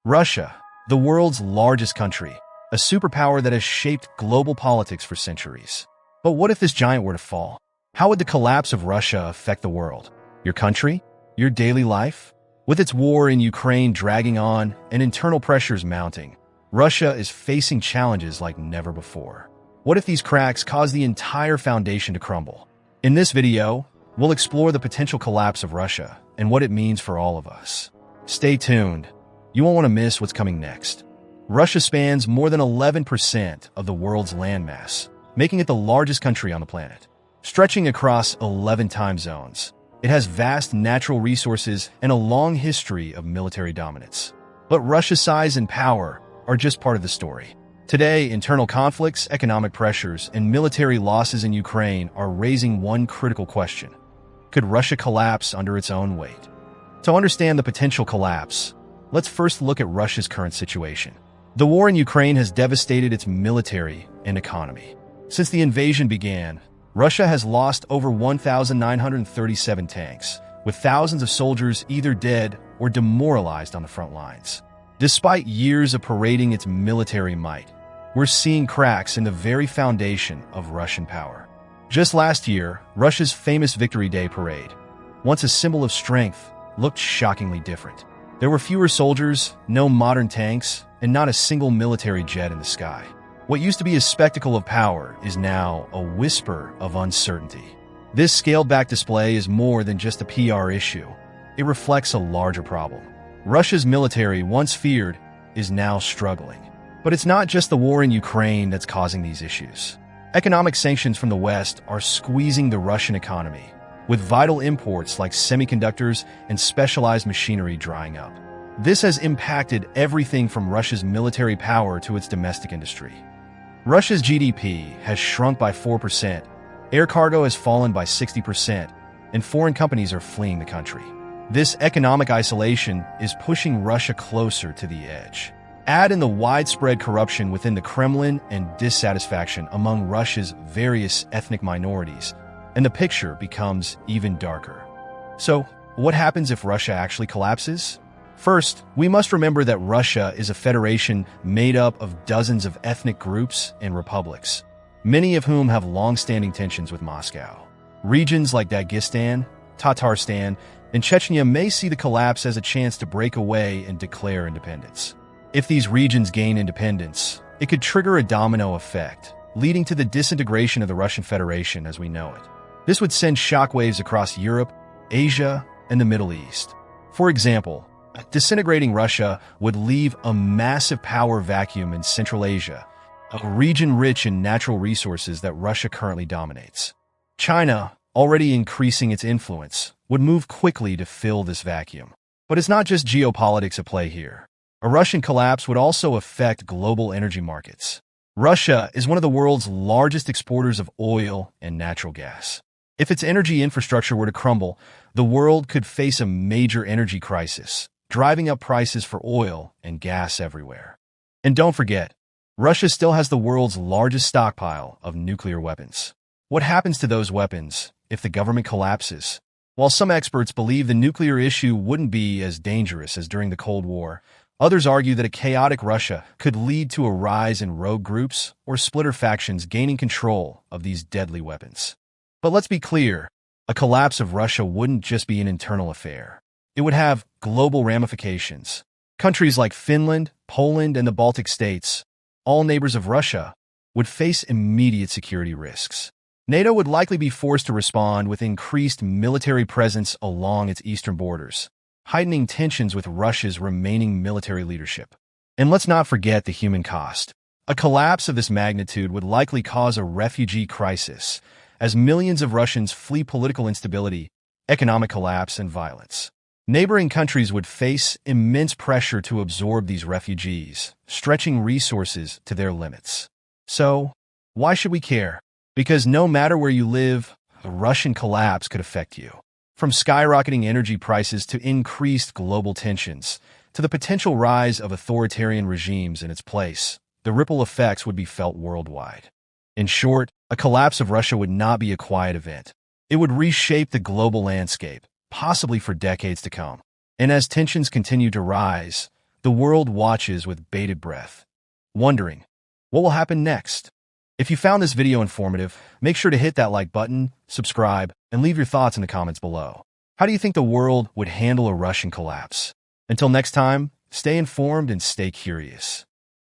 Russia, the world's largest country, a superpower that has shaped global politics for centuries. But what if this giant were to fall? How would the collapse of Russia affect the world? Your country? Your daily life? With its war in Ukraine dragging on and internal pressures mounting, Russia is facing challenges like never before. What if these cracks cause the entire foundation to crumble? In this video, we'll explore the potential collapse of Russia and what it means for all of us. Stay tuned. You won't want to miss what's coming next. Russia spans more than 11% of the world's landmass, making it the largest country on the planet. Stretching across 11 time zones, it has vast natural resources and a long history of military dominance. But Russia's size and power are just part of the story. Today, internal conflicts, economic pressures, and military losses in Ukraine are raising one critical question. Could Russia collapse under its own weight? To understand the potential collapse, let's first look at Russia's current situation. The war in Ukraine has devastated its military and economy. Since the invasion began, Russia has lost over 1,937 tanks, with thousands of soldiers either dead or demoralized on the front lines. Despite years of parading its military might, we're seeing cracks in the very foundation of Russian power. Just last year, Russia's famous Victory Day parade, once a symbol of strength, looked shockingly different. There were fewer soldiers, no modern tanks, and not a single military jet in the sky. What used to be a spectacle of power is now a whisper of uncertainty. This scaled-back display is more than just a PR issue. It reflects a larger problem. Russia's military, once feared, is now struggling. But it's not just the war in Ukraine that's causing these issues. Economic sanctions from the West are squeezing the Russian economy, with vital imports like semiconductors and specialized machinery drying up. This has impacted everything from Russia's military power to its domestic industry. Russia's GDP has shrunk by 4%, air cargo has fallen by 60%, and foreign companies are fleeing the country. This economic isolation is pushing Russia closer to the edge. Add in the widespread corruption within the Kremlin and dissatisfaction among Russia's various ethnic minorities, and the picture becomes even darker. So, what happens if Russia actually collapses? First, we must remember that Russia is a federation made up of dozens of ethnic groups and republics, many of whom have long-standing tensions with Moscow. Regions like Dagestan, Tatarstan, and Chechnya may see the collapse as a chance to break away and declare independence. If these regions gain independence, it could trigger a domino effect, leading to the disintegration of the Russian Federation as we know it. This would send shockwaves across Europe, Asia, and the Middle East. For example, disintegrating Russia would leave a massive power vacuum in Central Asia, a region rich in natural resources that Russia currently dominates. China, already increasing its influence, would move quickly to fill this vacuum. But it's not just geopolitics at play here. A Russian collapse would also affect global energy markets. Russia is one of the world's largest exporters of oil and natural gas. If its energy infrastructure were to crumble, the world could face a major energy crisis, driving up prices for oil and gas everywhere. And don't forget, Russia still has the world's largest stockpile of nuclear weapons. What happens to those weapons if the government collapses? While some experts believe the nuclear issue wouldn't be as dangerous as during the Cold War, others argue that a chaotic Russia could lead to a rise in rogue groups or splitter factions gaining control of these deadly weapons. But let's be clear, a collapse of Russia wouldn't just be an internal affair. It would have global ramifications. Countries like Finland, Poland, and the Baltic states, all neighbors of Russia, would face immediate security risks. NATO would likely be forced to respond with increased military presence along its eastern borders, heightening tensions with Russia's remaining military leadership. And let's not forget the human cost. A collapse of this magnitude would likely cause a refugee crisis, as millions of Russians flee political instability, economic collapse, and violence. Neighboring countries would face immense pressure to absorb these refugees, stretching resources to their limits. So, why should we care? Because no matter where you live, a Russian collapse could affect you. From skyrocketing energy prices to increased global tensions, to the potential rise of authoritarian regimes in its place, the ripple effects would be felt worldwide. In short, a collapse of Russia would not be a quiet event. It would reshape the global landscape, possibly for decades to come. And as tensions continue to rise, the The world watches with bated breath, wondering, what will happen next? If you found this video informative, make sure to hit that like button, subscribe, and leave your thoughts in the comments below. How do you think the world would handle a Russian collapse? Until next time, stay informed and stay curious.